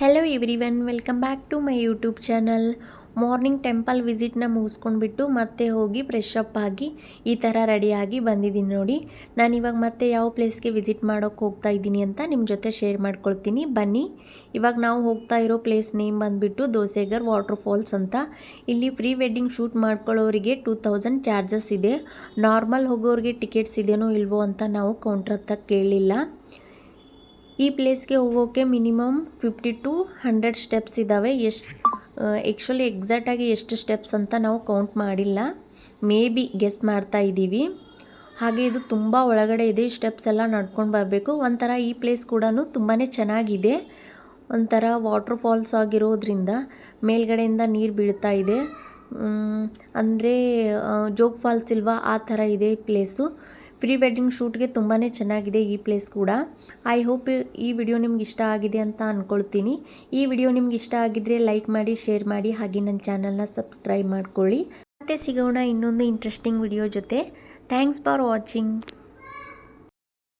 Hello everyone, welcome back to my YouTube channel. Morning temple ವಿಸಿಟ್ನ ಮುಗಿಸ್ಕೊಂಡ್ಬಿಟ್ಟು ಮತ್ತೆ ಹೋಗಿ ಫ್ರೆಶ್ ಅಪ್ ಆಗಿ ಈ ಥರ ರೆಡಿಯಾಗಿ ಬಂದಿದ್ದೀನಿ ನೋಡಿ. ನಾನಿವಾಗ ಮತ್ತೆ ಯಾವ ಪ್ಲೇಸ್ಗೆ ವಿಸಿಟ್ ಮಾಡೋಕ್ಕೆ ಹೋಗ್ತಾ ಇದ್ದೀನಿ ಅಂತ ನಿಮ್ಮ ಜೊತೆ ಶೇರ್ ಮಾಡ್ಕೊಳ್ತೀನಿ. ಬನ್ನಿ. ಇವಾಗ ನಾವು ಹೋಗ್ತಾ ಇರೋ ಪ್ಲೇಸ್ ನೇಮ್ ಬಂದುಬಿಟ್ಟು ದೋಸೆಗರ್ ವಾಟರ್ ಫಾಲ್ಸ್ ಅಂತ. ಇಲ್ಲಿ ಪ್ರೀ ವೆಡ್ಡಿಂಗ್ ಶೂಟ್ ಮಾಡ್ಕೊಳ್ಳೋರಿಗೆ 2000 ಚಾರ್ಜಸ್ ಇದೆ. ನಾರ್ಮಲ್ ಹೋಗೋರಿಗೆ ಟಿಕೆಟ್ಸ್ ಇದೆಯೋ ಇಲ್ವೋ ಅಂತ ನಾವು ಕೌಂಟ್ರ್ ಹತ್ರ ಕೇಳಲಿಲ್ಲ. ಈ ಪ್ಲೇಸ್ಗೆ ಹೋಗೋಕ್ಕೆ ಮಿನಿಮಮ್ 50 to 100 ಸ್ಟೆಪ್ಸ್ ಇದ್ದಾವೆ. ಆ್ಯಕ್ಚುಲಿ ಎಕ್ಸಾಕ್ಟಾಗಿ ಎಷ್ಟು ಸ್ಟೆಪ್ಸ್ ಅಂತ ನಾವು ಕೌಂಟ್ ಮಾಡಿಲ್ಲ, ಮೇ ಬಿ ಗೆಸ್ ಮಾಡ್ತಾ ಇದ್ದೀವಿ. ಹಾಗೆ ಇದು ತುಂಬ ಒಳಗಡೆ ಇದೆ, ಸ್ಟೆಪ್ಸ್ ಎಲ್ಲ ನಡ್ಕೊಂಡು ಬರಬೇಕು. ಒಂಥರ ಈ ಪ್ಲೇಸ್ ಕೂಡ ತುಂಬಾ ಚೆನ್ನಾಗಿದೆ. ಒಂಥರ ವಾಟರ್ ಫಾಲ್ಸ್ ಆಗಿರೋದ್ರಿಂದ ಮೇಲ್ಗಡೆಯಿಂದ ನೀರು ಬೀಳ್ತಾ ಇದೆ. ಅಂದರೆ ಜೋಗ್ ಫಾಲ್ಸ್ ಇಲ್ವಾ, ಆ ಥರ ಇದೆ ಈ ಪ್ಲೇಸು. ಪ್ರೀ ವೆಡ್ಡಿಂಗ್ ಶೂಟ್ಗೆ ತುಂಬಾ ಚೆನ್ನಾಗಿದೆ ಈ ಪ್ಲೇಸ್ ಕೂಡ. ಐ ಹೋಪ್ ಈ ವಿಡಿಯೋ ನಿಮ್ಗೆ ಇಷ್ಟ ಆಗಿದೆ ಅಂತ ಅಂದ್ಕೊಳ್ತೀನಿ. ಈ ವಿಡಿಯೋ ನಿಮ್ಗೆ ಇಷ್ಟ ಆಗಿದ್ದರೆ ಲೈಕ್ ಮಾಡಿ, ಶೇರ್ ಮಾಡಿ, ಹಾಗೆ ನನ್ನ ಚಾನಲ್ನ ಸಬ್ಸ್ಕ್ರೈಬ್ ಮಾಡ್ಕೊಳ್ಳಿ. ಮತ್ತೆ ಸಿಗೋಣ ಇನ್ನೊಂದು ಇಂಟ್ರೆಸ್ಟಿಂಗ್ ವಿಡಿಯೋ ಜೊತೆ. Thanks for watching.